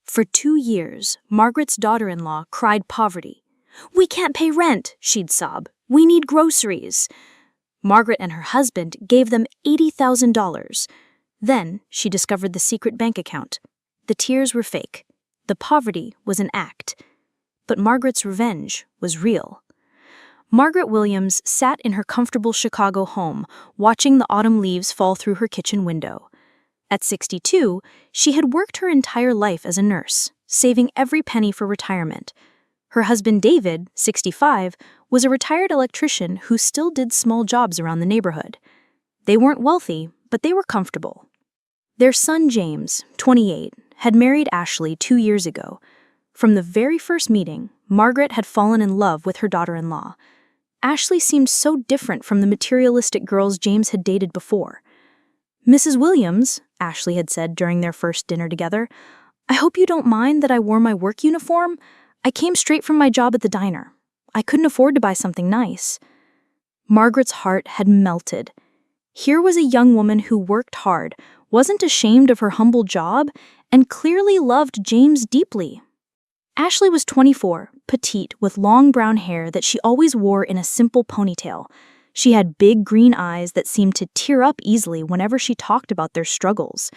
For 2 years, Margaret's daughter-in-law cried poverty. "We can't pay rent," she'd sob. "We need groceries." Margaret and her husband gave them $80,000. Then she discovered the secret bank account. The tears were fake. The poverty was an act. But Margaret's revenge was real. Margaret Williams sat in her comfortable Chicago home, watching the autumn leaves fall through her kitchen window. At 62, she had worked her entire life as a nurse, saving every penny for retirement. Her husband David, 65, was a retired electrician who still did small jobs around the neighborhood. They weren't wealthy, but they were comfortable. Their son James, 28, had married Ashley 2 years ago. From the very first meeting, Margaret had fallen in love with her daughter-in-law. Ashley seemed so different from the materialistic girls James had dated before. "Mrs. Williams," Ashley had said during their first dinner together, "I hope you don't mind that I wore my work uniform. I came straight from my job at the diner. I couldn't afford to buy something nice." Margaret's heart had melted. Here was a young woman who worked hard, wasn't ashamed of her humble job, and clearly loved James deeply. Ashley was 24, petite, with long brown hair that she always wore in a simple ponytail. She had big green eyes that seemed to tear up easily whenever she talked about their struggles.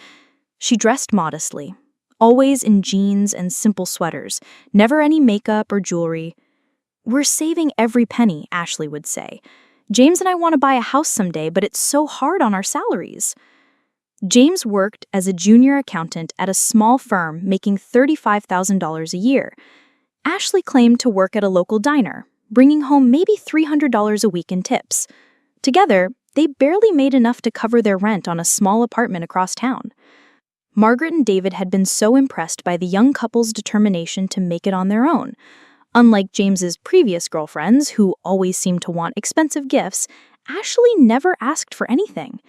She dressed modestly, always in jeans and simple sweaters, never any makeup or jewelry. "We're saving every penny," Ashley would say. "James and I want to buy a house someday, but it's so hard on our salaries." James worked as a junior accountant at a small firm making $35,000 a year. Ashley claimed to work at a local diner, bringing home maybe $300 a week in tips. Together, they barely made enough to cover their rent on a small apartment across town. Margaret and David had been so impressed by the young couple's determination to make it on their own. Unlike James's previous girlfriends, who always seemed to want expensive gifts, Ashley never asked for anything,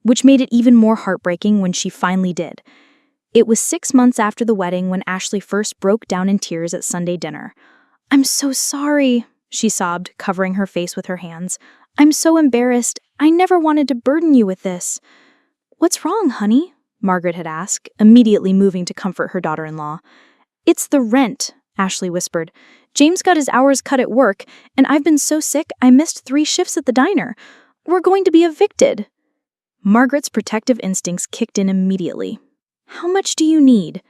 which made it even more heartbreaking when she finally did. It was 6 months after the wedding when Ashley first broke down in tears at Sunday dinner. "I'm so sorry," she sobbed, covering her face with her hands. "I'm so embarrassed. I never wanted to burden you with this." "What's wrong, honey?" Margaret had asked, immediately moving to comfort her daughter-in-law. "It's the rent," Ashley whispered. "James got his hours cut at work, and I've been so sick I missed 3 shifts at the diner. We're going to be evicted." Margaret's protective instincts kicked in immediately. "How much do you need?"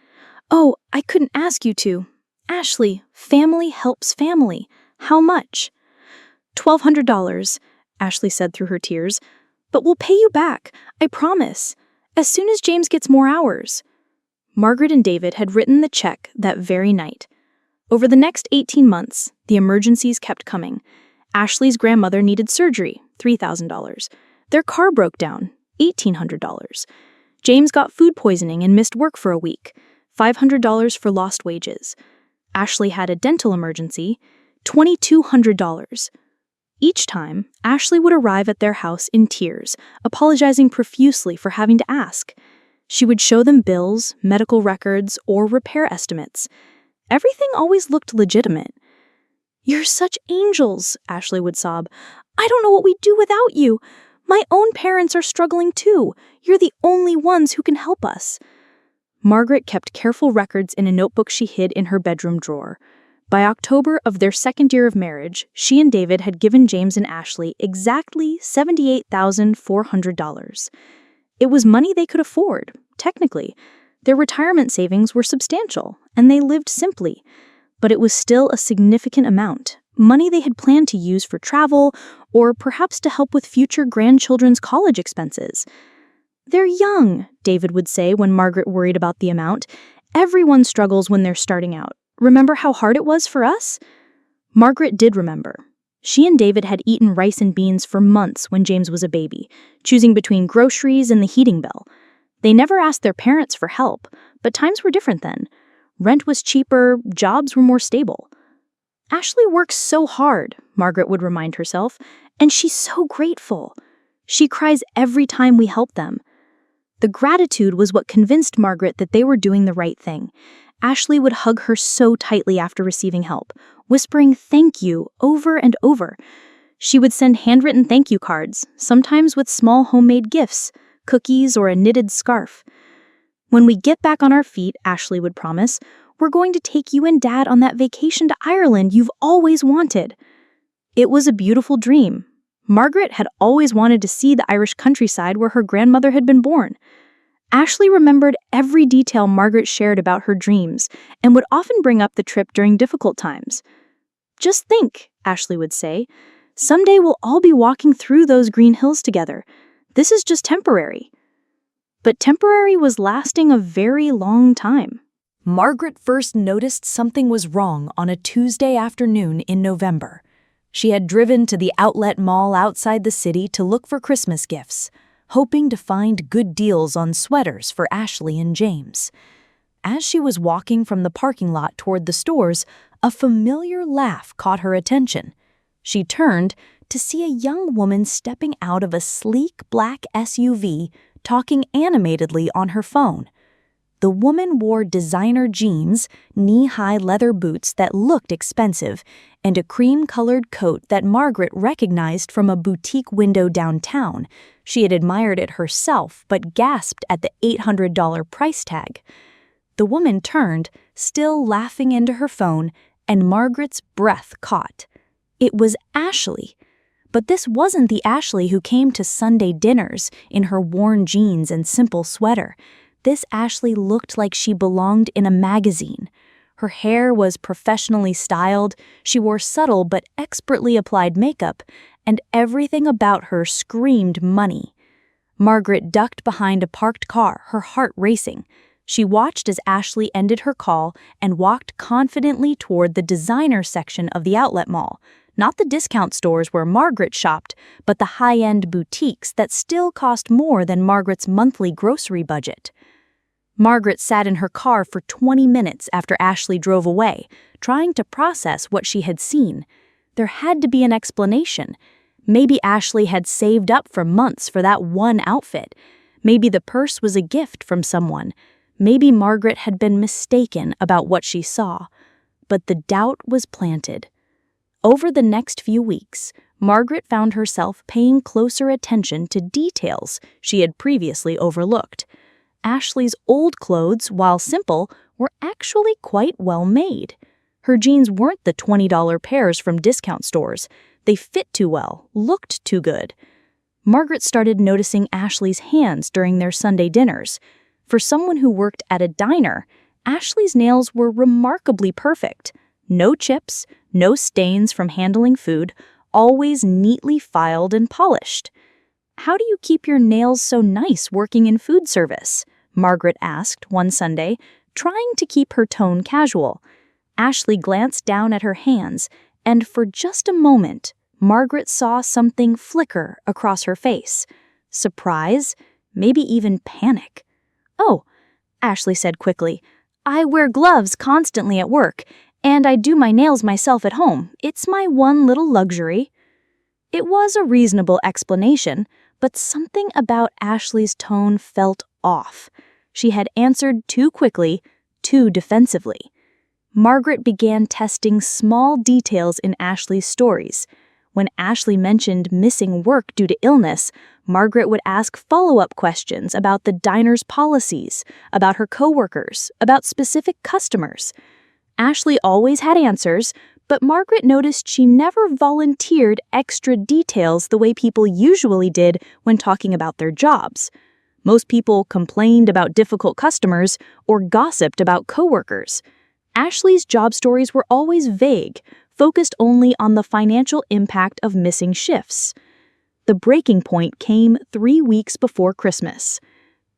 "Oh, I couldn't ask you to." "Ashley, family helps family. How much?" $1,200, Ashley said through her tears. "But we'll pay you back, I promise, as soon as James gets more hours." Margaret and David had written the check that very night. Over the next 18 months, the emergencies kept coming. Ashley's grandmother needed surgery, $3,000. Their car broke down, $1,800. James got food poisoning and missed work for a week, $500 for lost wages. Ashley had a dental emergency, $2,200. Each time, Ashley would arrive at their house in tears, apologizing profusely for having to ask. She would show them bills, medical records, or repair estimates. Everything always looked legitimate. "You're such angels," Ashley would sob. "I don't know what we'd do without you. My own parents are struggling too. You're the only ones who can help us." Margaret kept careful records in a notebook she hid in her bedroom drawer. By October of their second year of marriage, she and David had given James and Ashley exactly $78,400. It was money they could afford, technically. Their retirement savings were substantial, and they lived simply. But it was still a significant amount, money they had planned to use for travel, or perhaps to help with future grandchildren's college expenses. "They're young," David would say when Margaret worried about the amount. "Everyone struggles when they're starting out. Remember how hard it was for us?" Margaret did remember. She and David had eaten rice and beans for months when James was a baby, choosing between groceries and the heating bill. They never asked their parents for help, but times were different then. Rent was cheaper, jobs were more stable. "Ashley works so hard," Margaret would remind herself, "and she's so grateful. She cries every time we help them." The gratitude was what convinced Margaret that they were doing the right thing. Ashley would hug her so tightly after receiving help, whispering "thank you" over and over. She would send handwritten thank you cards, sometimes with small homemade gifts, cookies, or a knitted scarf. "When we get back on our feet," Ashley would promise, "we're going to take you and Dad on that vacation to Ireland you've always wanted." It was a beautiful dream. Margaret had always wanted to see the Irish countryside where her grandmother had been born. Ashley remembered every detail Margaret shared about her dreams and would often bring up the trip during difficult times. "Just think," Ashley would say, "someday we'll all be walking through those green hills together. This is just temporary." But temporary was lasting a very long time. Margaret first noticed something was wrong on a Tuesday afternoon in November. She had driven to the outlet mall outside the city to look for Christmas gifts, hoping to find good deals on sweaters for Ashley and James. As she was walking from the parking lot toward the stores, a familiar laugh caught her attention. She turned to see a young woman stepping out of a sleek black SUV, talking animatedly on her phone. The woman wore designer jeans, knee-high leather boots that looked expensive, and a cream-colored coat that Margaret recognized from a boutique window downtown. She had admired it herself, but gasped at the $800 price tag. The woman turned, still laughing into her phone, and Margaret's breath caught. It was Ashley. But this wasn't the Ashley who came to Sunday dinners in her worn jeans and simple sweater. This Ashley looked like she belonged in a magazine. Her hair was professionally styled, she wore subtle but expertly applied makeup, and everything about her screamed money. Margaret ducked behind a parked car, her heart racing. She watched as Ashley ended her call and walked confidently toward the designer section of the outlet mall. Not the discount stores where Margaret shopped, but the high-end boutiques that still cost more than Margaret's monthly grocery budget. Margaret sat in her car for 20 minutes after Ashley drove away, trying to process what she had seen. There had to be an explanation. Maybe Ashley had saved up for months for that one outfit. Maybe the purse was a gift from someone. Maybe Margaret had been mistaken about what she saw. But the doubt was planted. Over the next few weeks, Margaret found herself paying closer attention to details she had previously overlooked. Ashley's old clothes, while simple, were actually quite well made. Her jeans weren't the $20 pairs from discount stores. They fit too well, looked too good. Margaret started noticing Ashley's hands during their Sunday dinners. For someone who worked at a diner, Ashley's nails were remarkably perfect. No chips, no stains from handling food, always neatly filed and polished. "How do you keep your nails so nice working in food service?" Margaret asked one Sunday, trying to keep her tone casual. Ashley glanced down at her hands, and for just a moment, Margaret saw something flicker across her face. Surprise, maybe even panic. "Oh," Ashley said quickly, "I wear gloves constantly at work, and I do my nails myself at home. It's my one little luxury." It was a reasonable explanation, but something about Ashley's tone felt off. She had answered too quickly, too defensively. Margaret began testing small details in Ashley's stories. When Ashley mentioned missing work due to illness, Margaret would ask follow-up questions about the diner's policies, about her coworkers, about specific customers. Ashley always had answers, but Margaret noticed she never volunteered extra details the way people usually did when talking about their jobs. Most people complained about difficult customers or gossiped about coworkers. Ashley's job stories were always vague, focused only on the financial impact of missing shifts. The breaking point came 3 weeks before Christmas.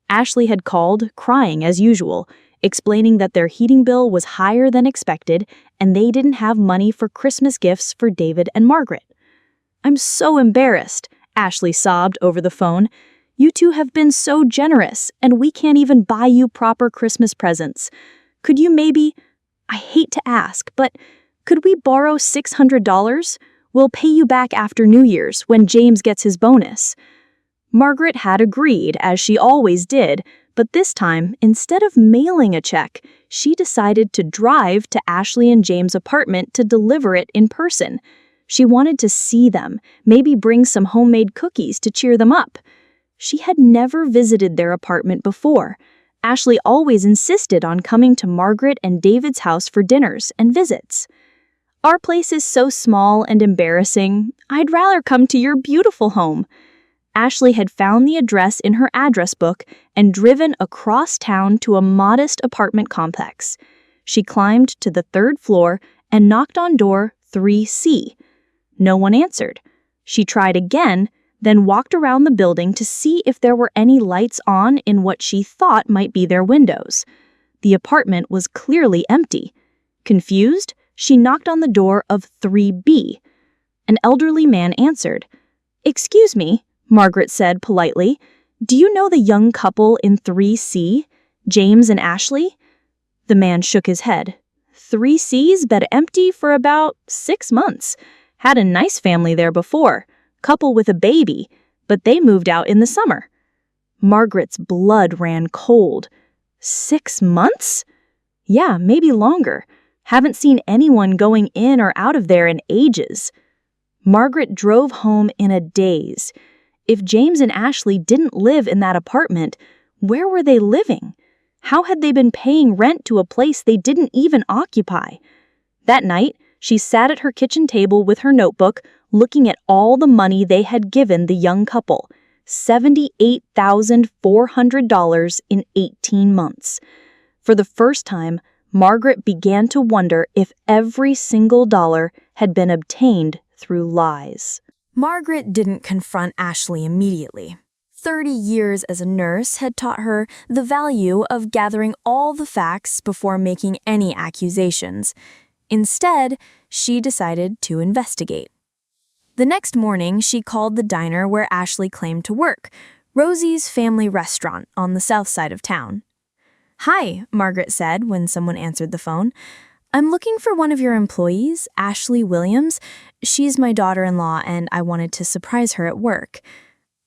Ashley had called, crying as usual, explaining that their heating bill was higher than expected and they didn't have money for Christmas gifts for David and Margaret. "I'm so embarrassed," Ashley sobbed over the phone. "You two have been so generous, and we can't even buy you proper Christmas presents. Could you maybe, I hate to ask, but could we borrow $600? We'll pay you back after New Year's when James gets his bonus." Margaret had agreed, as she always did, but this time, instead of mailing a check, she decided to drive to Ashley and James' apartment to deliver it in person. She wanted to see them, maybe bring some homemade cookies to cheer them up. She had never visited their apartment before. Ashley always insisted on coming to Margaret and David's house for dinners and visits. "Our place is so small and embarrassing. I'd rather come to your beautiful home." Ashley had found the address in her address book and driven across town to a modest apartment complex. She climbed to the 3rd floor and knocked on door 3C. No one answered. She tried again, then walked around the building to see if there were any lights on in what she thought might be their windows. The apartment was clearly empty. Confused, she knocked on the door of 3B. An elderly man answered. "Excuse me," Margaret said politely. "Do you know the young couple in 3C, James and Ashley?" The man shook his head. "3C's been empty for about 6 months. Had a nice family there before, couple with a baby, but they moved out in the summer." Margaret's blood ran cold. 6 months? Yeah, maybe longer. Haven't seen anyone going in or out of there in ages. Margaret drove home in a daze. If James and Ashley didn't live in that apartment, where were they living? How had they been paying rent to a place they didn't even occupy? That night, she sat at her kitchen table with her notebook, looking at all the money they had given the young couple, $78,400 in 18 months. For the first time, Margaret began to wonder if every single dollar had been obtained through lies. Margaret didn't confront Ashley immediately. 30 years as a nurse had taught her the value of gathering all the facts before making any accusations. Instead, she decided to investigate. The next morning, she called the diner where Ashley claimed to work, Rosie's Family Restaurant on the south side of town. "Hi," Margaret said when someone answered the phone. "I'm looking for one of your employees, Ashley Williams. She's my daughter-in-law, and I wanted to surprise her at work."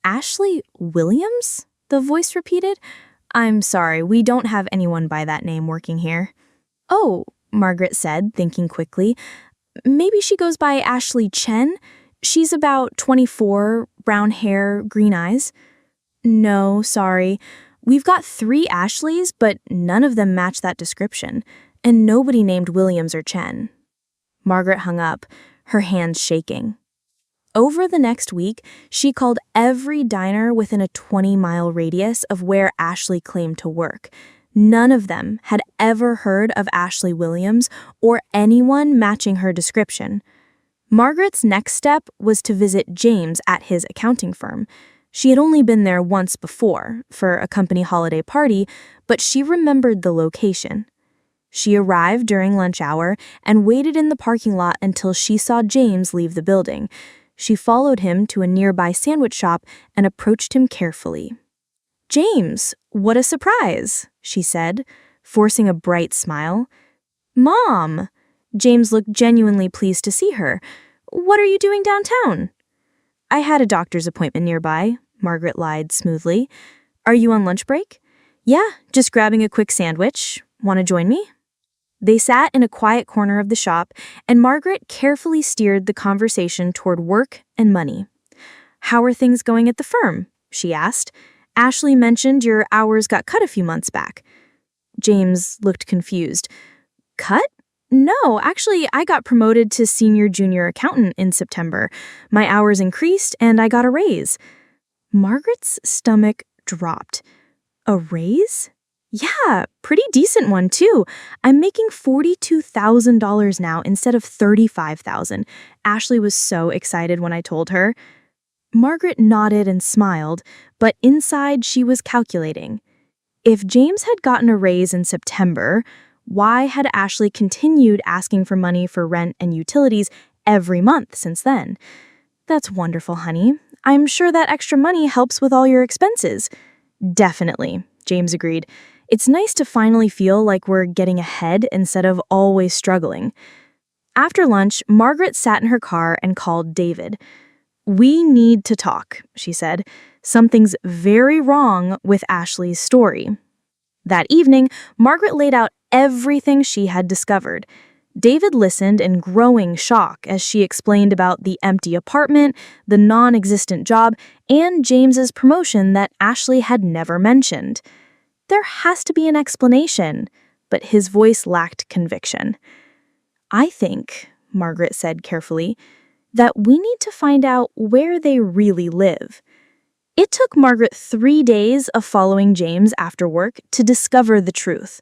"Ashley Williams?" the voice repeated. "I'm sorry, we don't have anyone by that name working here." "Oh," Margaret said, thinking quickly. "Maybe she goes by Ashley Chen? She's about 24, brown hair, green eyes." "No, sorry. We've got 3 Ashleys, but none of them match that description, and nobody named Williams or Chen." Margaret hung up, her hands shaking. Over the next week, she called every diner within a 20-mile radius of where Ashley claimed to work. None of them had ever heard of Ashley Williams or anyone matching her description. Margaret's next step was to visit James at his accounting firm. She had only been there once before, for a company holiday party, but she remembered the location. She arrived during lunch hour and waited in the parking lot until she saw James leave the building. She followed him to a nearby sandwich shop and approached him carefully. "James, what a surprise," she said, forcing a bright smile. "Mom!" James looked genuinely pleased to see her. "What are you doing downtown?" "I had a doctor's appointment nearby," Margaret lied smoothly. "Are you on lunch break?" "Yeah, just grabbing a quick sandwich. Want to join me?" They sat in a quiet corner of the shop, and Margaret carefully steered the conversation toward work and money. "How are things going at the firm?" she asked. "Ashley mentioned your hours got cut a few months back." James looked confused. "Cut? No, actually, I got promoted to senior junior accountant in September. My hours increased, and I got a raise." Margaret's stomach dropped. "A raise?" "Yeah, pretty decent one, too. I'm making $42,000 now instead of $35,000. Ashley was so excited when I told her. Margaret nodded and smiled, but inside she was calculating. If James had gotten a raise in September, why had Ashley continued asking for money for rent and utilities every month since then? "That's wonderful, honey. I'm sure that extra money helps with all your expenses." "Definitely," James agreed. "It's nice to finally feel like we're getting ahead instead of always struggling." After lunch, Margaret sat in her car and called David. "We need to talk," she said. "Something's very wrong with Ashley's story." That evening, Margaret laid out everything she had discovered. David listened in growing shock as she explained about the empty apartment, the non-existent job, and James's promotion that Ashley had never mentioned. There has to be an explanation, but his voice lacked conviction. I think, Margaret said carefully, that we need to find out where they really live. It took Margaret 3 days of following James after work to discover the truth.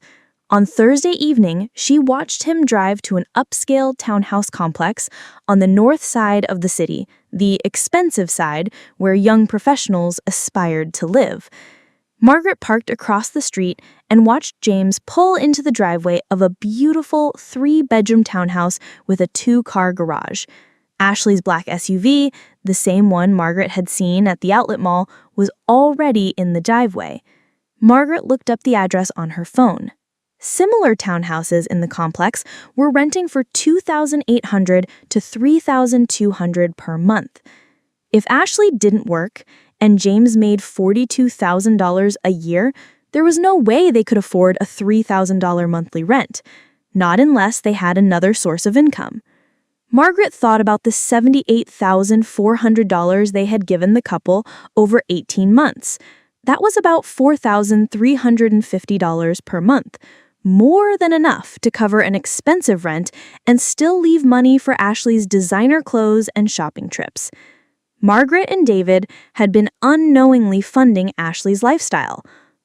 On Thursday evening, she watched him drive to an upscale townhouse complex on the north side of the city, the expensive side where young professionals aspired to live. Margaret parked across the street and watched James pull into the driveway of a beautiful 3-bedroom townhouse with a 2-car garage. Ashley's black SUV, the same one Margaret had seen at the outlet mall, was already in the driveway. Margaret looked up the address on her phone. Similar townhouses in the complex were renting for $2,800 to $3,200 per month. If Ashley didn't work and James made $42,000 a year, there was no way they could afford a $3,000 monthly rent, not unless they had another source of income. Margaret thought about the $78,400 they had given the couple over 18 months. That was about $4,350 per month, more than enough to cover an expensive rent and still leave money for Ashley's designer clothes and shopping trips. Margaret and David had been unknowingly funding Ashley's lifestyle,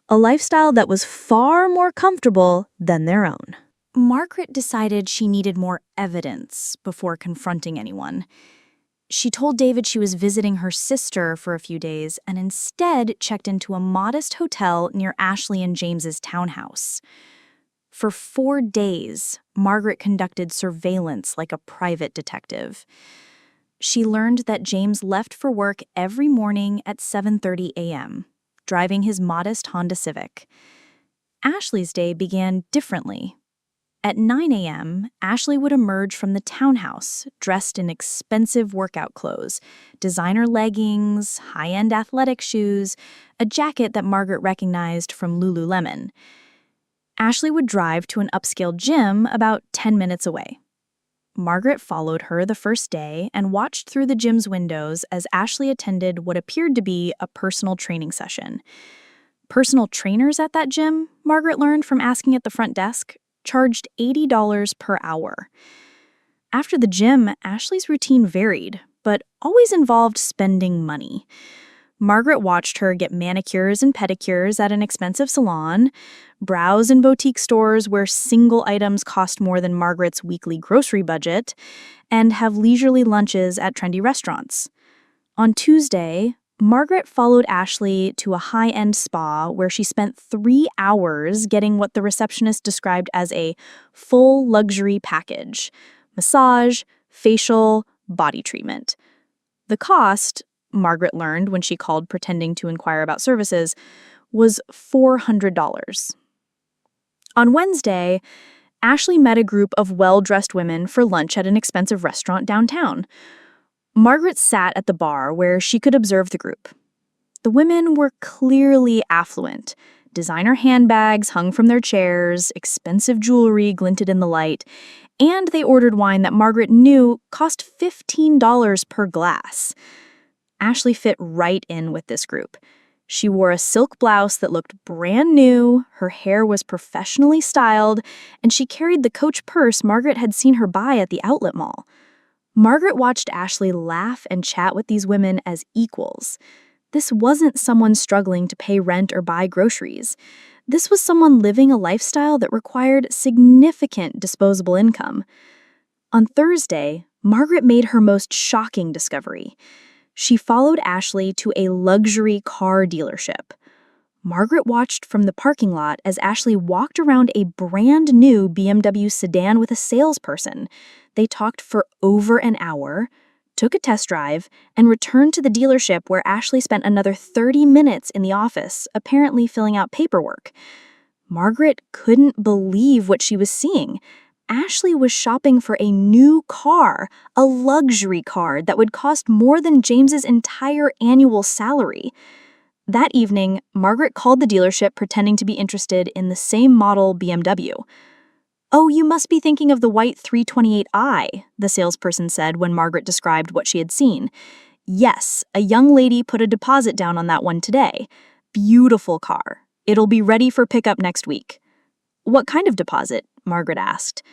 a lifestyle that was far more comfortable than their own. Margaret decided she needed more evidence before confronting anyone. She told David she was visiting her sister for a few days and instead checked into a modest hotel near Ashley and James's townhouse. For 4 days, Margaret conducted surveillance like a private detective. She learned that James left for work every morning at 7:30 a.m., driving his modest Honda Civic. Ashley's day began differently. At 9 a.m., Ashley would emerge from the townhouse, dressed in expensive workout clothes, designer leggings, high-end athletic shoes, a jacket that Margaret recognized from Lululemon. Ashley would drive to an upscale gym about 10 minutes away. Margaret followed her the first day and watched through the gym's windows as Ashley attended what appeared to be a personal training session. Personal trainers at that gym, Margaret learned from asking at the front desk, charged $80 per hour. After the gym, Ashley's routine varied, but always involved spending money. Margaret watched her get manicures and pedicures at an expensive salon, browse in boutique stores where single items cost more than Margaret's weekly grocery budget, and have leisurely lunches at trendy restaurants. On Tuesday, Margaret followed Ashley to a high-end spa where she spent 3 hours getting what the receptionist described as a full luxury package: massage, facial, body treatment. The cost, Margaret learned when she called pretending to inquire about services, was $400. On Wednesday, Ashley met a group of well-dressed women for lunch at an expensive restaurant downtown. Margaret sat at the bar where she could observe the group. The women were clearly affluent. Designer handbags hung from their chairs, expensive jewelry glinted in the light, and they ordered wine that Margaret knew cost $15 per glass. Ashley fit right in with this group. She wore a silk blouse that looked brand new, her hair was professionally styled, and she carried the Coach purse Margaret had seen her buy at the outlet mall. Margaret watched Ashley laugh and chat with these women as equals. This wasn't someone struggling to pay rent or buy groceries. This was someone living a lifestyle that required significant disposable income. On Thursday, Margaret made her most shocking discovery. She followed Ashley to a luxury car dealership. Margaret watched from the parking lot as Ashley walked around a brand new BMW sedan with a salesperson. They talked for over an hour, took a test drive, and returned to the dealership where Ashley spent another 30 minutes in the office, apparently filling out paperwork. Margaret couldn't believe what she was seeing. Ashley was shopping for a new car, a luxury car that would cost more than James's entire annual salary. That evening, Margaret called the dealership pretending to be interested in the same model BMW. "Oh, you must be thinking of the white 328i, the salesperson said when Margaret described what she had seen. "Yes, a young lady put a deposit down on that one today. Beautiful car. It'll be ready for pickup next week. What kind of deposit? Margaret asked.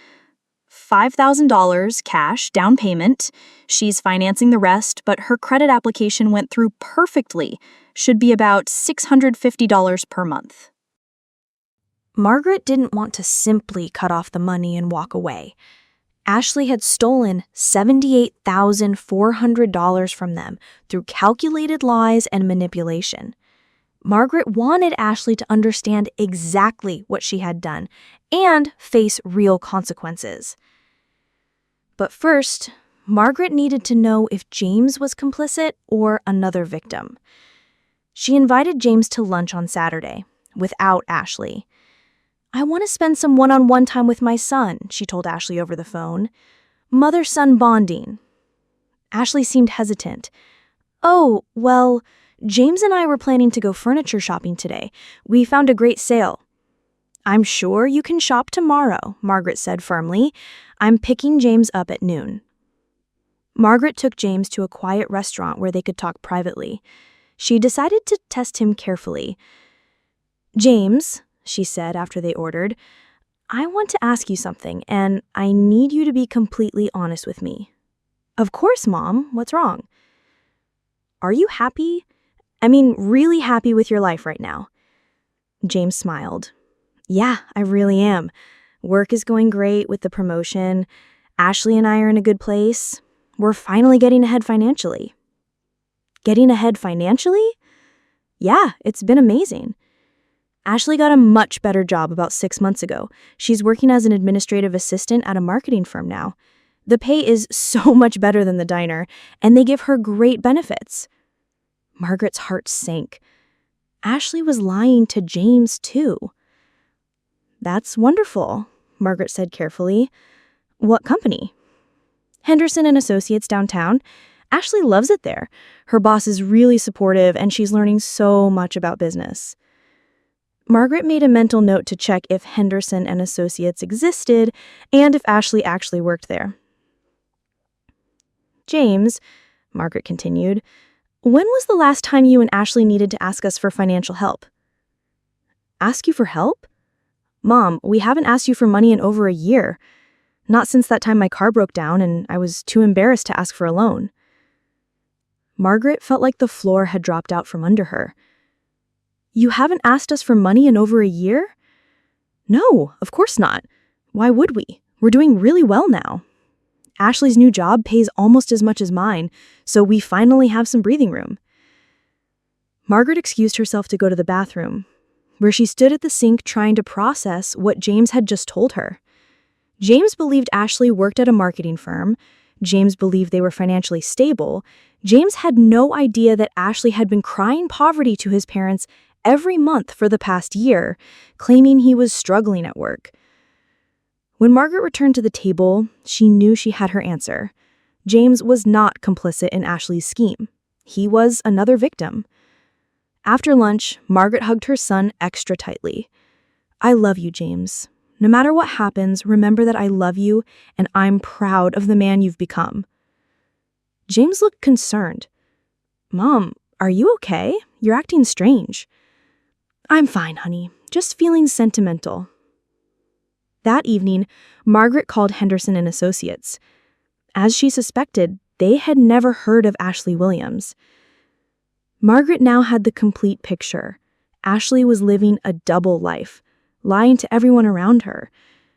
$5,000 cash, down payment. She's financing the rest, but her credit application went through perfectly. Should be about $650 per month. Margaret didn't want to simply cut off the money and walk away. Ashley had stolen $78,400 from them through calculated lies and manipulation. Margaret wanted Ashley to understand exactly what she had done and face real consequences. But first, Margaret needed to know if James was complicit or another victim. She invited James to lunch on Saturday, without Ashley. "I want to spend some one-on-one time with my son," she told Ashley over the phone. "Mother-son bonding." Ashley seemed hesitant. "Oh, well, James and I were planning to go furniture shopping today. We found a great sale." "I'm sure you can shop tomorrow," Margaret said firmly. "I'm picking James up at noon." Margaret took James to a quiet restaurant where they could talk privately. She decided to test him carefully. "James," she said after they ordered, "I want to ask you something, and I need you to be completely honest with me." "Of course, Mom. What's wrong?" "Are you happy? I mean, really happy with your life right now?" James smiled. "Yeah, I really am. Work is going great with the promotion. Ashley and I are in a good place. We're finally getting ahead financially." "Getting ahead financially?" "Yeah, it's been amazing. Ashley got a much better job about 6 months ago. She's working as an administrative assistant at a marketing firm now. The pay is so much better than the diner, and they give her great benefits." Margaret's heart sank. Ashley was lying to James, too. "That's wonderful," Margaret said carefully. "What company?" "Henderson and Associates downtown. Ashley loves it there. Her boss is really supportive, and she's learning so much about business." Margaret made a mental note to check if Henderson and Associates existed and if Ashley actually worked there. "James," Margaret continued, "when was the last time you and Ashley needed to ask us for financial help?" "Ask you for help? Mom, we haven't asked you for money in over a year. Not since that time my car broke down and I was too embarrassed to ask for a loan." Margaret felt like the floor had dropped out from under her. "You haven't asked us for money in over a year?" "No, of course not. Why would we? We're doing really well now. Ashley's new job pays almost as much as mine, so we finally have some breathing room." Margaret excused herself to go to the bathroom, where she stood at the sink trying to process what James had just told her. James believed Ashley worked at a marketing firm. James believed they were financially stable. James had no idea that Ashley had been crying poverty to his parents every month for the past year, claiming he was struggling at work. When Margaret returned to the table, she knew she had her answer. James was not complicit in Ashley's scheme. He was another victim. After lunch, Margaret hugged her son extra tightly. "I love you, James. No matter what happens, remember that I love you and I'm proud of the man you've become." James looked concerned. "Mom, are you okay? You're acting strange." "I'm fine, honey. Just feeling sentimental." That evening, Margaret called Henderson and Associates. As she suspected, they had never heard of Ashley Williams. Margaret now had the complete picture. Ashley was living a double life, lying to everyone around her.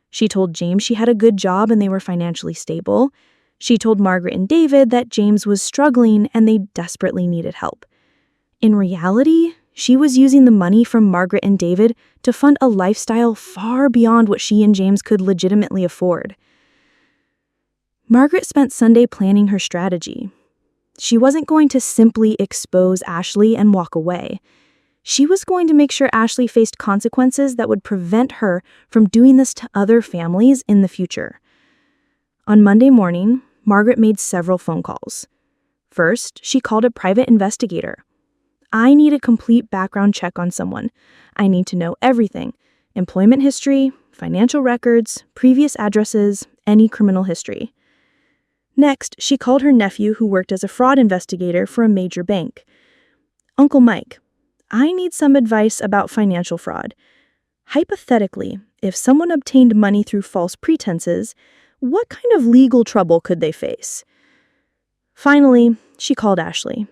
She told James she had a good job and they were financially stable. She told Margaret and David that James was struggling and they desperately needed help. In reality, she was using the money from Margaret and David to fund a lifestyle far beyond what she and James could legitimately afford. Margaret spent Sunday planning her strategy. She wasn't going to simply expose Ashley and walk away. She was going to make sure Ashley faced consequences that would prevent her from doing this to other families in the future. On Monday morning, Margaret made several phone calls. First, she called a private investigator. "I need a complete background check on someone. I need to know everything: employment history, financial records, previous addresses, any criminal history." Next, she called her nephew who worked as a fraud investigator for a major bank. "Uncle Mike, I need some advice about financial fraud. Hypothetically, if someone obtained money through false pretenses, what kind of legal trouble could they face? Finally, she called Ashley.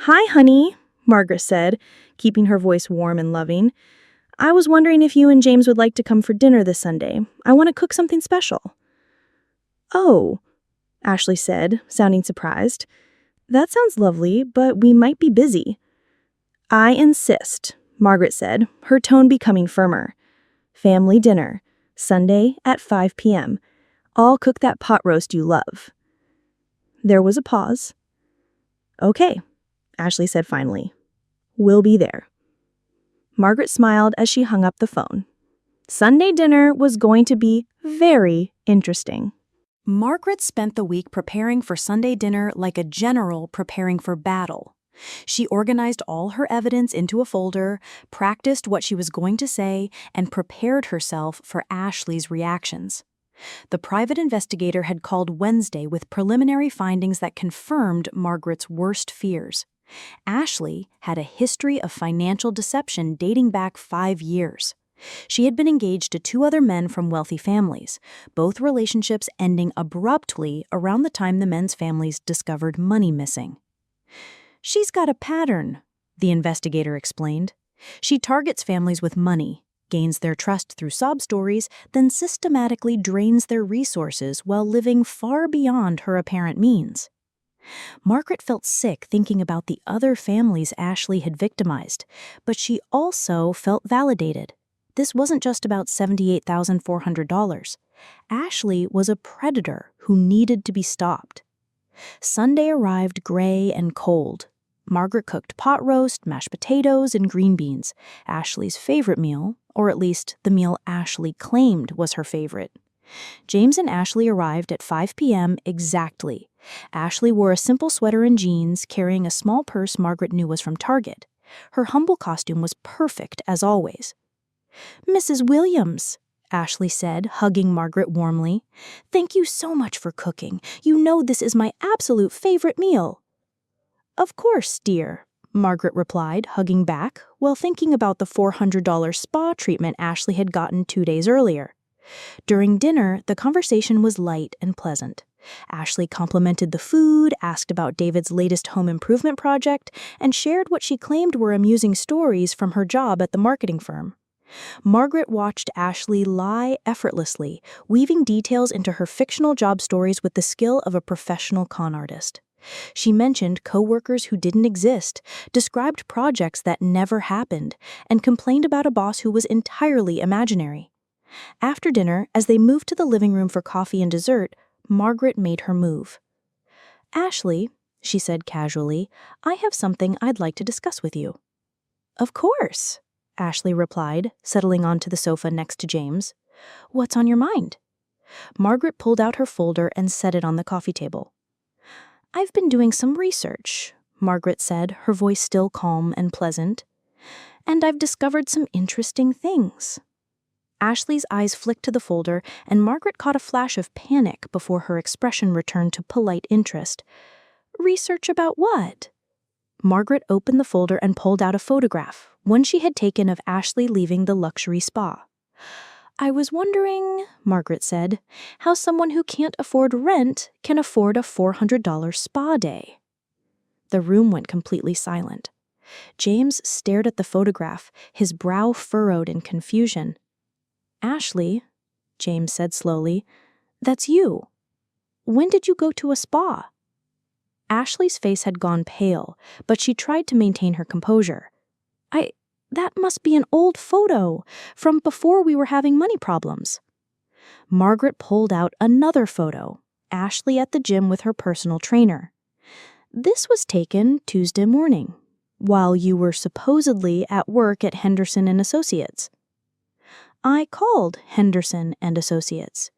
"Hi, honey," Margaret said, keeping her voice warm and loving. "I was wondering if you and James would like to come for dinner this Sunday. I want to cook something special." "Oh," Ashley said, sounding surprised. "That sounds lovely, but we might be busy." "I insist," Margaret said, her tone becoming firmer. "Family dinner, Sunday at 5 p.m. I'll cook that pot roast you love." There was a pause. "Okay," Ashley said finally. "We'll be there." Margaret smiled as she hung up the phone. Sunday dinner was going to be very interesting. Margaret spent the week preparing for Sunday dinner like a general preparing for battle. She organized all her evidence into a folder, practiced what she was going to say, and prepared herself for Ashley's reactions. The private investigator had called Wednesday with preliminary findings that confirmed Margaret's worst fears. Ashley had a history of financial deception dating back 5 years. She had been engaged to 2 other men from wealthy families, both relationships ending abruptly around the time the men's families discovered money missing. "She's got a pattern," the investigator explained. "She targets families with money, gains their trust through sob stories, then systematically drains their resources while living far beyond her apparent means." Margaret felt sick thinking about the other families Ashley had victimized, but she also felt validated. This wasn't just about $78,400. Ashley was a predator who needed to be stopped. Sunday arrived gray and cold. Margaret cooked pot roast, mashed potatoes, and green beans, Ashley's favorite meal, or at least the meal Ashley claimed was her favorite. James and Ashley arrived at 5 p.m. exactly. Ashley wore a simple sweater and jeans, carrying a small purse Margaret knew was from Target. Her humble costume was perfect, as always. "Mrs. Williams," Ashley said, hugging Margaret warmly. "Thank you so much for cooking. You know this is my absolute favorite meal." "Of course, dear," Margaret replied, hugging back, while thinking about the $400 spa treatment Ashley had gotten 2 days earlier. During dinner, the conversation was light and pleasant. Ashley complimented the food, asked about David's latest home improvement project, and shared what she claimed were amusing stories from her job at the marketing firm. Margaret watched Ashley lie effortlessly, weaving details into her fictional job stories with the skill of a professional con artist. She mentioned coworkers who didn't exist, described projects that never happened, and complained about a boss who was entirely imaginary. After dinner, as they moved to the living room for coffee and dessert, Margaret made her move. "Ashley," she said casually, "I have something I'd like to discuss with you." "Of course," Ashley replied, settling onto the sofa next to James. "What's on your mind?" Margaret pulled out her folder and set it on the coffee table. "I've been doing some research," Margaret said, her voice still calm and pleasant. "And I've discovered some interesting things." Ashley's eyes flicked to the folder, and Margaret caught a flash of panic before her expression returned to polite interest. "Research about what?" Margaret opened the folder and pulled out a photograph, one she had taken of Ashley leaving the luxury spa. "I was wondering," Margaret said, "how someone who can't afford rent can afford a $400 spa day." The room went completely silent. James stared at the photograph, his brow furrowed in confusion. "Ashley," James said slowly, "that's you. When did you go to a spa?" Ashley's face had gone pale, but she tried to maintain her composure. That must be an old photo, from before we were having money problems." Margaret pulled out another photo, Ashley at the gym with her personal trainer. "This was taken Tuesday morning, while you were supposedly at work at Henderson & Associates." "I called Henderson & Associates.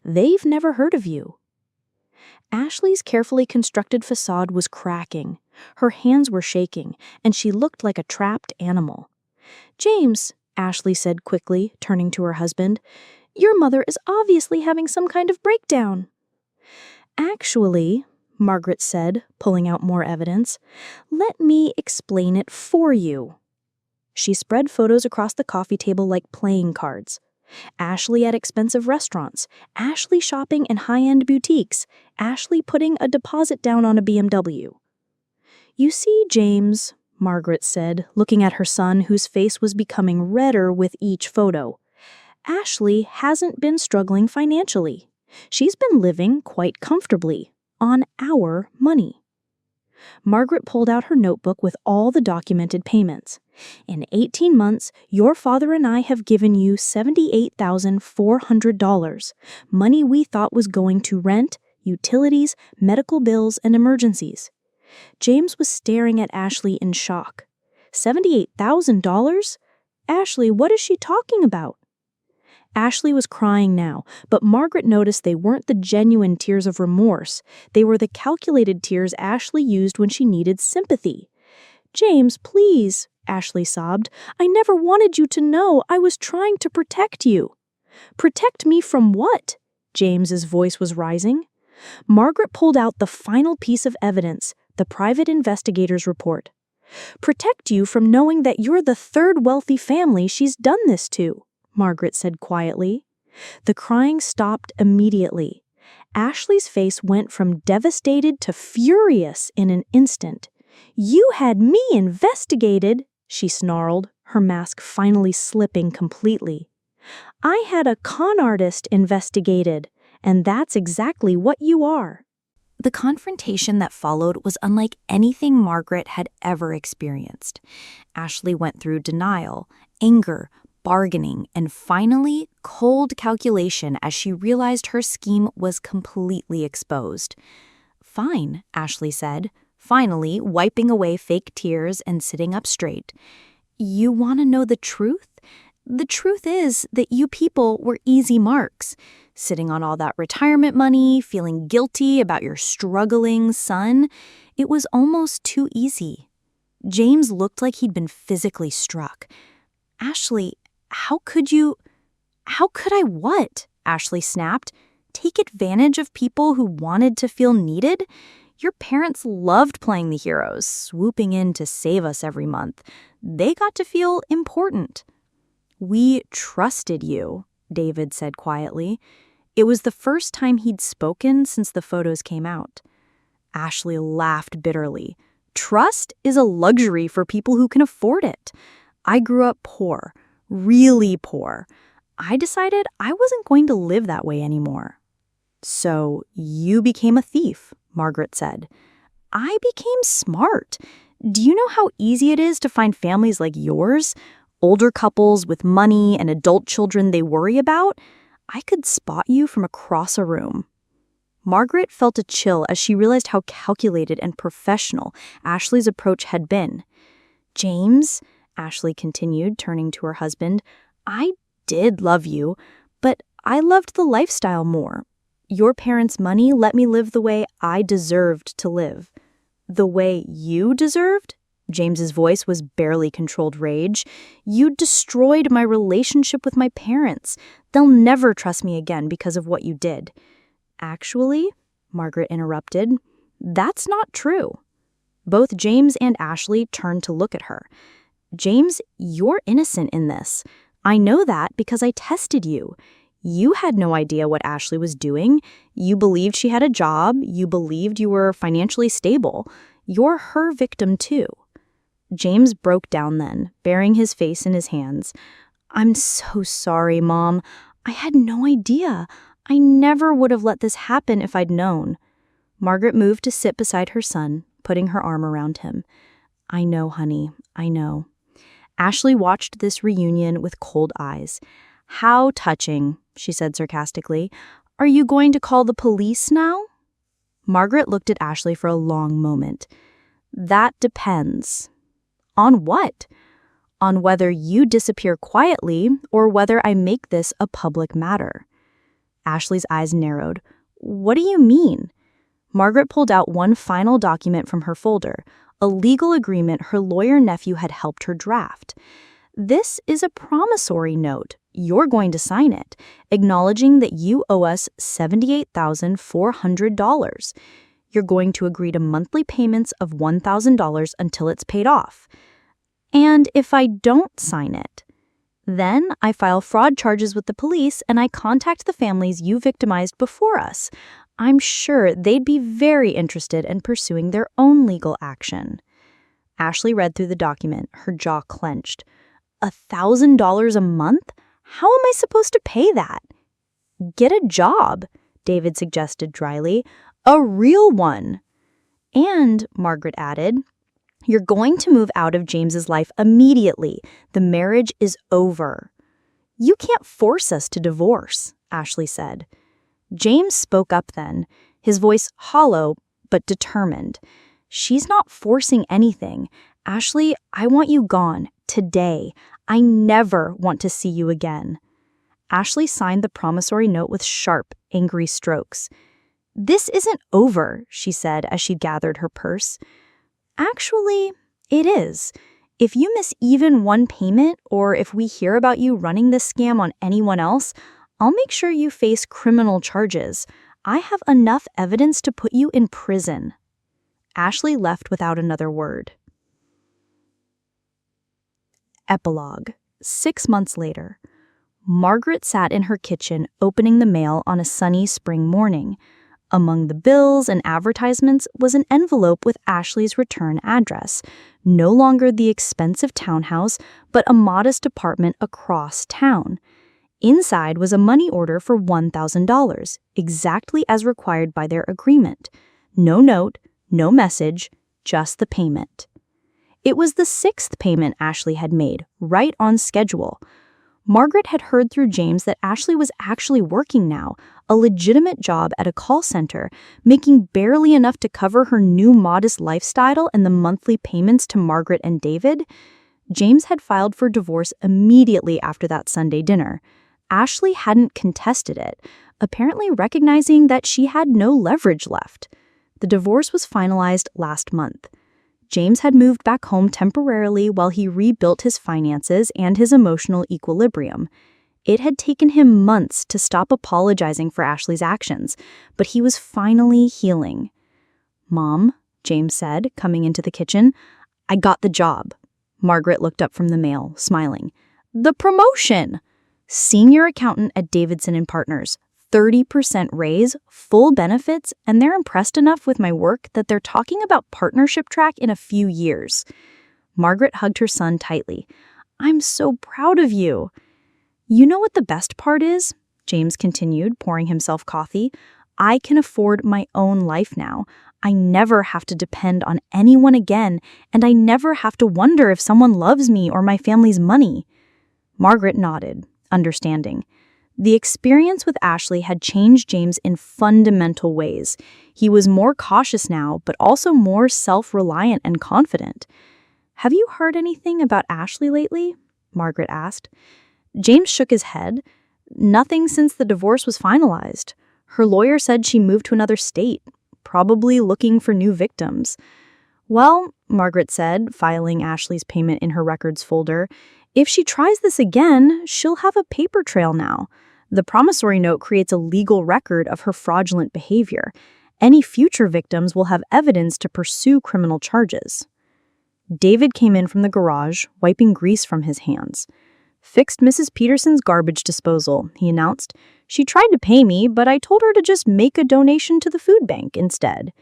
They've never heard of you." Ashley's carefully constructed facade was cracking. Her hands were shaking, and she looked like a trapped animal. "James," Ashley said quickly, turning to her husband, "your mother is obviously having some kind of breakdown." "Actually," Margaret said, pulling out more evidence. "Let me explain it for you." She spread photos across the coffee table like playing cards. Ashley at expensive restaurants, Ashley shopping in high-end boutiques, Ashley putting a deposit down on a BMW. "You see, James," Margaret said, looking at her son whose face was becoming redder with each photo, "Ashley hasn't been struggling financially. She's been living quite comfortably on our money." Margaret pulled out her notebook with all the documented payments. "In 18 months, your father and I have given you $78,400, money we thought was going to rent, utilities, medical bills, and emergencies." James was staring at Ashley in shock. $78,000? Ashley, what is she talking about? Ashley was crying now, but Margaret noticed they weren't the genuine tears of remorse. They were the calculated tears Ashley used when she needed sympathy. "James, please," Ashley sobbed. "I never wanted you to know. I was trying to protect you." "Protect me from what?" James's voice was rising. Margaret pulled out the final piece of evidence, the private investigator's report. "Protect you from knowing that you're the third wealthy family she's done this to," Margaret said quietly. The crying stopped immediately. Ashley's face went from devastated to furious in an instant. "You had me investigated," she snarled, her mask finally slipping completely. "I had a con artist investigated, and that's exactly what you are." The confrontation that followed was unlike anything Margaret had ever experienced. Ashley went through denial, anger, bargaining, and finally, cold calculation as she realized her scheme was completely exposed. "Fine," Ashley said, finally wiping away fake tears and sitting up straight. "You want to know the truth? The truth is that you people were easy marks. Sitting on all that retirement money, feeling guilty about your struggling son, it was almost too easy." James looked like he'd been physically struck. "Ashley, how could I what?" Ashley snapped. "Take advantage of people who wanted to feel needed? Your parents loved playing the heroes, swooping in to save us every month. They got to feel important." "We trusted you," David said quietly. It was the first time he'd spoken since the photos came out. Ashley laughed bitterly. "Trust is a luxury for people who can afford it. I grew up poor, really poor. I decided I wasn't going to live that way anymore." "So you became a thief," Margaret said. "I became smart. Do you know how easy it is to find families like yours? Older couples with money and adult children they worry about? I could spot you from across a room." Margaret felt a chill as she realized how calculated and professional Ashley's approach had been. "James," Ashley continued, turning to her husband, "I did love you, but I loved the lifestyle more. Your parents' money let me live the way I deserved to live." "The way you deserved?" James's voice was barely controlled rage. "You destroyed my relationship with my parents. They'll never trust me again because of what you did." "Actually," Margaret interrupted, "that's not true." Both James and Ashley turned to look at her. "James, you're innocent in this. I know that because I tested you. You had no idea what Ashley was doing. You believed she had a job. You believed you were financially stable. You're her victim too." James broke down then, burying his face in his hands. "I'm so sorry, Mom. I had no idea. I never would have let this happen if I'd known." Margaret moved to sit beside her son, putting her arm around him. "I know, honey, I know." Ashley watched this reunion with cold eyes. "How touching," she said sarcastically. "Are you going to call the police now?" Margaret looked at Ashley for a long moment. "That depends." "On what?" "On whether you disappear quietly or whether I make this a public matter." Ashley's eyes narrowed. "What do you mean?" Margaret pulled out one final document from her folder, a legal agreement her lawyer nephew had helped her draft. "This is a promissory note. You're going to sign it, acknowledging that you owe us $78,400. You're going to agree to monthly payments of $1,000 until it's paid off. And if I don't sign it, then I file fraud charges with the police and I contact the families you victimized before us. I'm sure they'd be very interested in pursuing their own legal action." Ashley read through the document, her jaw clenched. $1,000 a month? How am I supposed to pay that? "Get a job," David suggested dryly. "A real one." "And," Margaret added, "you're going to move out of James's life immediately. The marriage is over." "You can't force us to divorce," Ashley said. James spoke up then, his voice hollow but determined. "She's not forcing anything. Ashley, I want you gone, today. I never want to see you again." Ashley signed the promissory note with sharp, angry strokes. "This isn't over," she said as she gathered her purse. "Actually, it is. If you miss even one payment, or if we hear about you running this scam on anyone else, I'll make sure you face criminal charges. I have enough evidence to put you in prison." Ashley left without another word. Epilogue. 6 months later. Margaret sat in her kitchen opening the mail on a sunny spring morning. Among the bills and advertisements was an envelope with Ashley's return address, no longer the expensive townhouse, but a modest apartment across town. Inside was a money order for $1,000, exactly as required by their agreement. No note, no message, just the payment. It was the 6th payment Ashley had made, right on schedule. Margaret had heard through James that Ashley was actually working now, a legitimate job at a call center, making barely enough to cover her new modest lifestyle and the monthly payments to Margaret and David. James had filed for divorce immediately after that Sunday dinner. Ashley hadn't contested it, apparently recognizing that she had no leverage left. The divorce was finalized last month. James had moved back home temporarily while he rebuilt his finances and his emotional equilibrium. It had taken him months to stop apologizing for Ashley's actions, but he was finally healing. "Mom," James said, coming into the kitchen, "I got the job." Margaret looked up from the mail, smiling. "The promotion! Senior accountant at Davidson and Partners. 30% raise, full benefits, and they're impressed enough with my work that they're talking about partnership track in a few years." Margaret hugged her son tightly. "I'm so proud of you." "You know what the best part is?" James continued, pouring himself coffee. "I can afford my own life now. I never have to depend on anyone again, and I never have to wonder if someone loves me or my family's money." Margaret nodded, understanding. The experience with Ashley had changed James in fundamental ways. He was more cautious now, but also more self-reliant and confident. "Have you heard anything about Ashley lately?" Margaret asked. James shook his head. "Nothing since the divorce was finalized. Her lawyer said she moved to another state, probably looking for new victims." "Well," Margaret said, filing Ashley's payment in her records folder, "if she tries this again, she'll have a paper trail now. The promissory note creates a legal record of her fraudulent behavior. Any future victims will have evidence to pursue criminal charges." David came in from the garage, wiping grease from his hands. "Fixed Mrs. Peterson's garbage disposal," he announced. "She tried to pay me, but I told her to just make a donation to the food bank instead."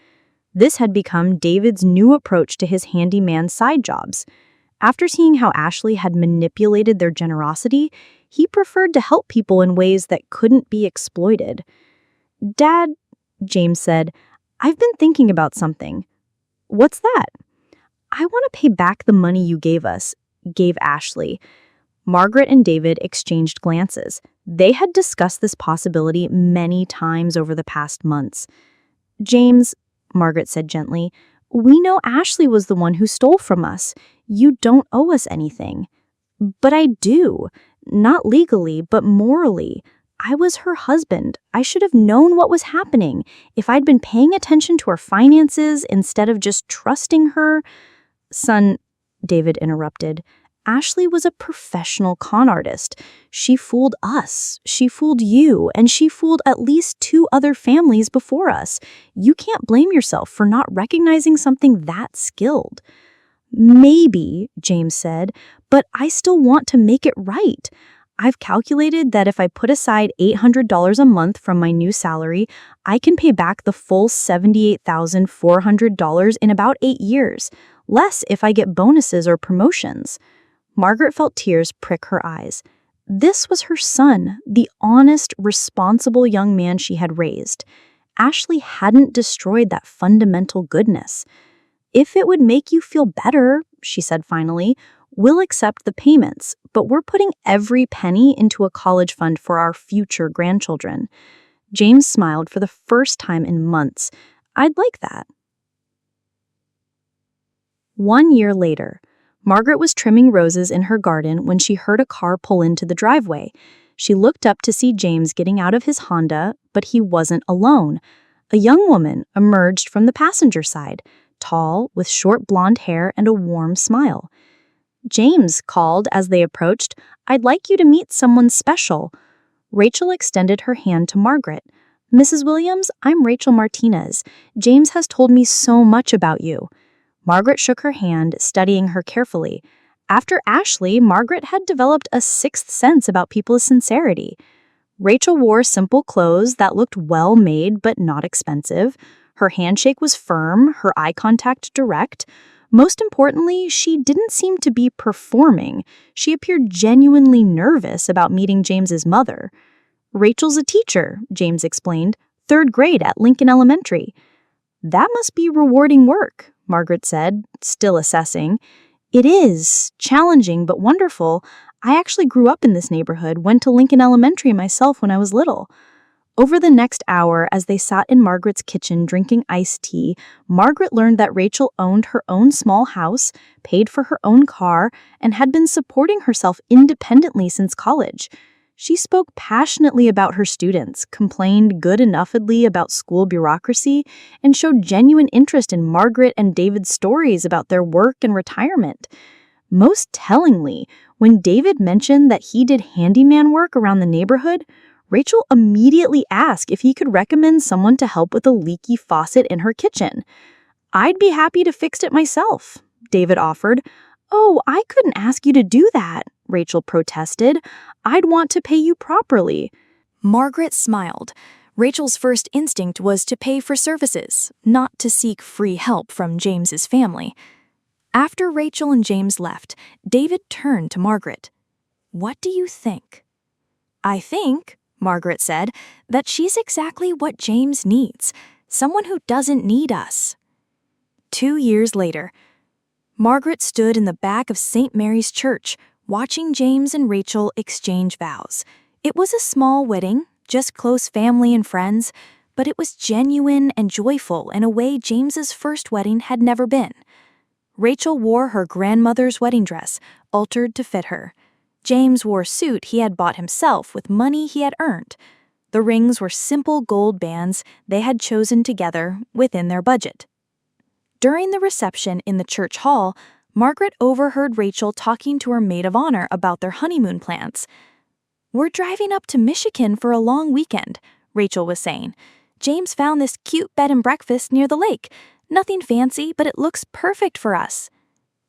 This had become David's new approach to his handyman side jobs. After seeing how Ashley had manipulated their generosity, he preferred to help people in ways that couldn't be exploited. "Dad," James said, "I've been thinking about something." "What's that?" "I want to pay back the money you gave Ashley." Margaret and David exchanged glances. They had discussed this possibility many times over the past months. "James," Margaret said gently, "we know Ashley was the one who stole from us. You don't owe us anything." "But I do. Not legally, but morally. I was her husband. I should have known what was happening. If I'd been paying attention to her finances instead of just trusting her." "Son," David interrupted, Ashley was a professional con artist. She fooled us, she fooled you, and she fooled at least 2 other families before us. You can't blame yourself for not recognizing something that skilled. Maybe, James said, but I still want to make it right. I've calculated that if I put aside $800 a month from my new salary, I can pay back the full $78,400 in about 8 years, less if I get bonuses or promotions. Margaret felt tears prick her eyes. This was her son, the honest, responsible young man she had raised. Ashley hadn't destroyed that fundamental goodness. If it would make you feel better, she said finally, we'll accept the payments, but we're putting every penny into a college fund for our future grandchildren. James smiled for the first time in months. I'd like that. 1 year later, Margaret was trimming roses in her garden when she heard a car pull into the driveway. She looked up to see James getting out of his Honda, but he wasn't alone. A young woman emerged from the passenger side, tall, with short blonde hair and a warm smile. James called as they approached, "I'd like you to meet someone special." Rachel extended her hand to Margaret. "Mrs. Williams, I'm Rachel Martinez. James has told me so much about you." Margaret shook her hand, studying her carefully. After Ashley, Margaret had developed a sixth sense about people's sincerity. Rachel wore simple clothes that looked well made but not expensive. Her handshake was firm, her eye contact direct. Most importantly, she didn't seem to be performing. She appeared genuinely nervous about meeting James's mother. "Rachel's a teacher," James explained, "3rd grade at Lincoln Elementary." "That must be rewarding work," Margaret said, still assessing. "It is. Challenging but wonderful. I actually grew up in this neighborhood, went to Lincoln Elementary myself when I was little." Over the next hour, as they sat in Margaret's kitchen drinking iced tea, Margaret learned that Rachel owned her own small house, paid for her own car, and had been supporting herself independently since college. She spoke passionately about her students, complained good-enoughdly about school bureaucracy, and showed genuine interest in Margaret and David's stories about their work and retirement. Most tellingly, when David mentioned that he did handyman work around the neighborhood, Rachel immediately asked if he could recommend someone to help with a leaky faucet in her kitchen. "I'd be happy to fix it myself," David offered. "Oh, I couldn't ask you to do that," Rachel protested. "I'd want to pay you properly." Margaret smiled. Rachel's first instinct was to pay for services, not to seek free help from James's family. After Rachel and James left, David turned to Margaret. "What do you think?" "I think," Margaret said, "that she's exactly what James needs, someone who doesn't need us." 2 years later, Margaret stood in the back of St. Mary's Church, watching James and Rachel exchange vows. It was a small wedding, just close family and friends, but it was genuine and joyful in a way James's first wedding had never been. Rachel wore her grandmother's wedding dress, altered to fit her. James wore a suit he had bought himself with money he had earned. The rings were simple gold bands they had chosen together within their budget. During the reception in the church hall, Margaret overheard Rachel talking to her maid of honor about their honeymoon plans. "We're driving up to Michigan for a long weekend," Rachel was saying. "James found this cute bed and breakfast near the lake. Nothing fancy, but it looks perfect for us."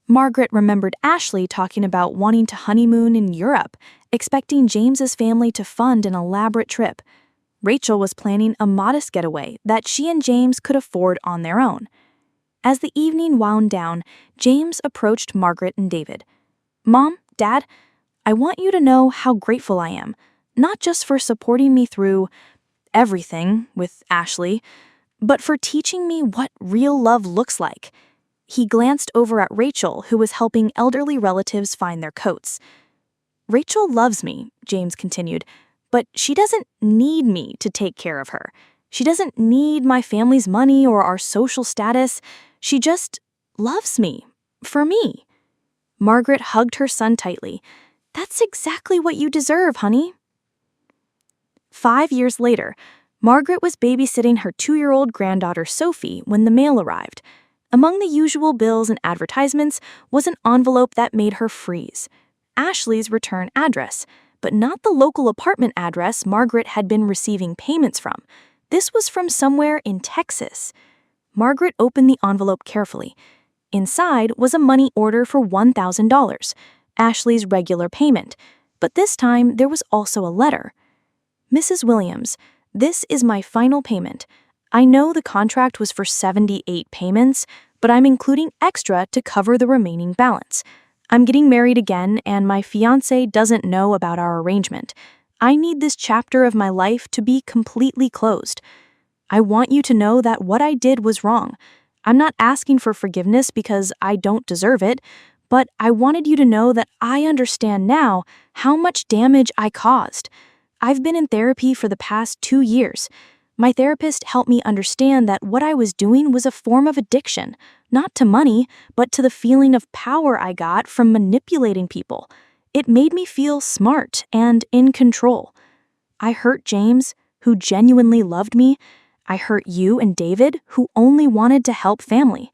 Margaret remembered Ashley talking about wanting to honeymoon in Europe, expecting James's family to fund an elaborate trip. Rachel was planning a modest getaway that she and James could afford on their own. As the evening wound down, James approached Margaret and David. "Mom, Dad, I want you to know how grateful I am, not just for supporting me through everything with Ashley, but for teaching me what real love looks like." He glanced over at Rachel, who was helping elderly relatives find their coats. "Rachel loves me," James continued, "but she doesn't need me to take care of her. She doesn't need my family's money or our social status. She just loves me, for me." Margaret hugged her son tightly. "That's exactly what you deserve, honey." 5 years later, Margaret was babysitting her 2-year-old granddaughter Sophie when the mail arrived. Among the usual bills and advertisements was an envelope that made her freeze. Ashley's return address, but not the local apartment address Margaret had been receiving payments from. This was from somewhere in Texas. Margaret opened the envelope carefully. Inside was a money order for $1,000, Ashley's regular payment, but this time there was also a letter. Mrs. Williams, this is my final payment. I know the contract was for 78 payments, but I'm including extra to cover the remaining balance. I'm getting married again, and my fiancé doesn't know about our arrangement. I need this chapter of my life to be completely closed. I want you to know that what I did was wrong. I'm not asking for forgiveness because I don't deserve it, but I wanted you to know that I understand now how much damage I caused. I've been in therapy for the past 2 years. My therapist helped me understand that what I was doing was a form of addiction, not to money, but to the feeling of power I got from manipulating people. It made me feel smart and in control. I hurt James, who genuinely loved me. I hurt you and David, who only wanted to help family.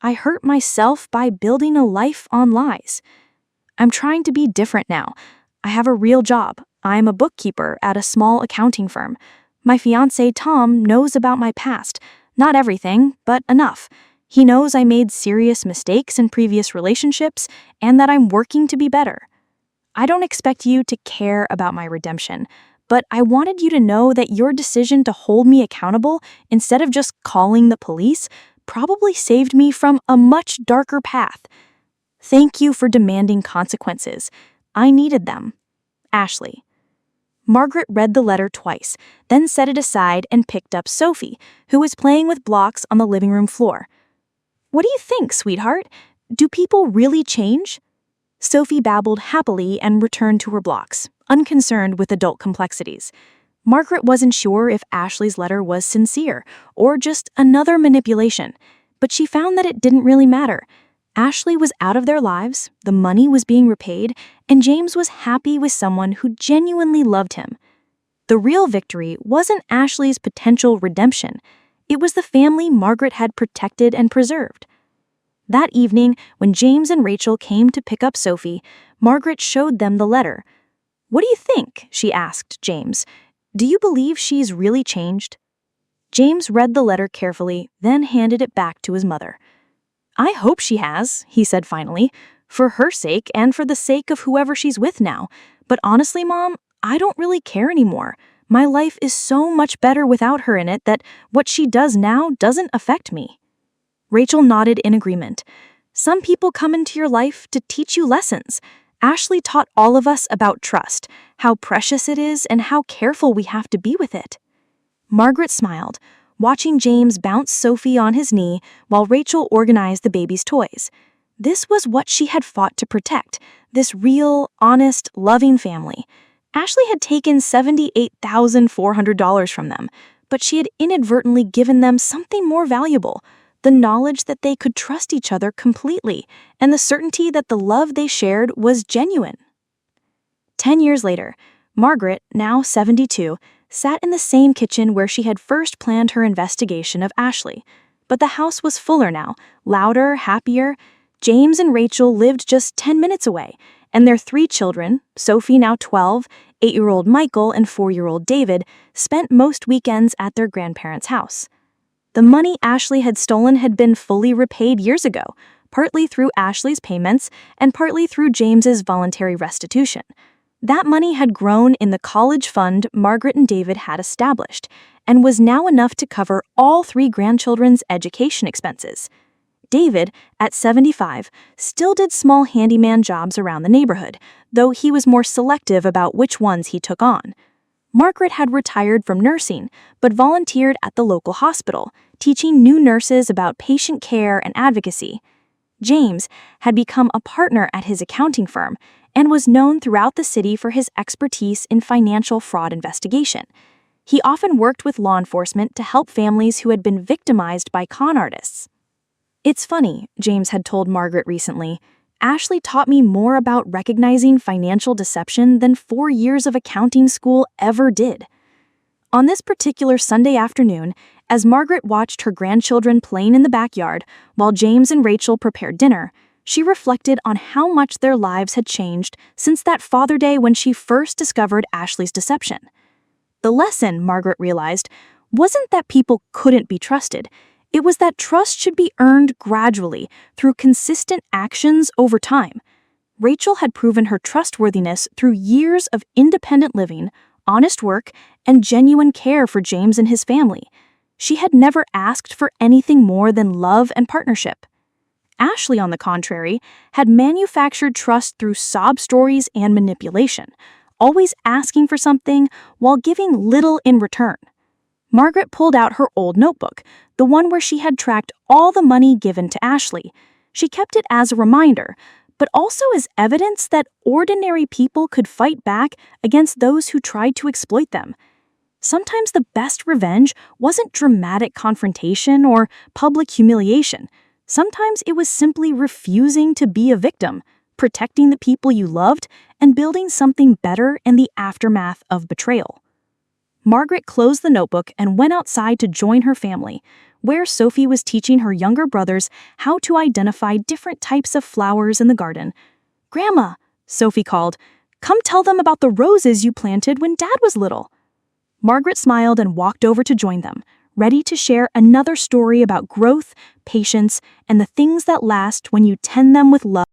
I hurt myself by building a life on lies. I'm trying to be different now. I have a real job. I'm a bookkeeper at a small accounting firm. My fiancé, Tom, knows about my past. Not everything, but enough. He knows I made serious mistakes in previous relationships and that I'm working to be better. I don't expect you to care about my redemption, but I wanted you to know that your decision to hold me accountable instead of just calling the police probably saved me from a much darker path. Thank you for demanding consequences. I needed them. Ashley. Margaret read the letter twice, then set it aside and picked up Sophie, who was playing with blocks on the living room floor. What do you think, sweetheart? Do people really change? Sophie babbled happily and returned to her blocks, unconcerned with adult complexities. Margaret wasn't sure if Ashley's letter was sincere or just another manipulation, but she found that it didn't really matter. Ashley was out of their lives, the money was being repaid, and James was happy with someone who genuinely loved him. The real victory wasn't Ashley's potential redemption. It was the family Margaret had protected and preserved. That evening, when James and Rachel came to pick up Sophie, Margaret showed them the letter. "What do you think?" she asked James. "Do you believe she's really changed?" James read the letter carefully, then handed it back to his mother. "I hope she has," he said finally, "for her sake and for the sake of whoever she's with now. But honestly, Mom, I don't really care anymore. My life is so much better without her in it that what she does now doesn't affect me." Rachel nodded in agreement. "Some people come into your life to teach you lessons. Ashley taught all of us about trust, how precious it is, and how careful we have to be with it." Margaret smiled, watching James bounce Sophie on his knee while Rachel organized the baby's toys. This was what she had fought to protect, this real, honest, loving family. Ashley had taken $78,400 from them, but she had inadvertently given them something more valuable, the knowledge that they could trust each other completely, and the certainty that the love they shared was genuine. 10 years later, Margaret, now 72, sat in the same kitchen where she had first planned her investigation of Ashley. But the house was fuller now, louder, happier. James and Rachel lived just 10 minutes away, and their 3 children, Sophie now 12, 8-year-old Michael, and 4-year-old David, spent most weekends at their grandparents' house. The money Ashley had stolen had been fully repaid years ago, partly through Ashley's payments and partly through James's voluntary restitution. That money had grown in the college fund Margaret and David had established, and was now enough to cover all 3 grandchildren's education expenses. David, at 75, still did small handyman jobs around the neighborhood, though he was more selective about which ones he took on. Margaret had retired from nursing, but volunteered at the local hospital, teaching new nurses about patient care and advocacy. James had become a partner at his accounting firm and was known throughout the city for his expertise in financial fraud investigation. He often worked with law enforcement to help families who had been victimized by con artists. "It's funny," James had told Margaret recently, "Ashley taught me more about recognizing financial deception than 4 years of accounting school ever did." On this particular Sunday afternoon, As Margaret watched her grandchildren playing in the backyard while James and Rachel prepared dinner, she reflected on how much their lives had changed since that Father Day when she first discovered Ashley's deception. The lesson, Margaret realized, wasn't that people couldn't be trusted. It was that trust should be earned gradually through consistent actions over time. Rachel had proven her trustworthiness through years of independent living, honest work, and genuine care for James and his family. She had never asked for anything more than love and partnership. Ashley, on the contrary, had manufactured trust through sob stories and manipulation, always asking for something while giving little in return. Margaret pulled out her old notebook, the one where she had tracked all the money given to Ashley. She kept it as a reminder, but also as evidence that ordinary people could fight back against those who tried to exploit them. Sometimes the best revenge wasn't dramatic confrontation or public humiliation. Sometimes it was simply refusing to be a victim, protecting the people you loved, and building something better in the aftermath of betrayal. Margaret closed the notebook and went outside to join her family, where Sophie was teaching her younger brothers how to identify different types of flowers in the garden. "Grandma," Sophie called, "come tell them about the roses you planted when Dad was little." Margaret smiled and walked over to join them, ready to share another story about growth, patience, and the things that last when you tend them with love.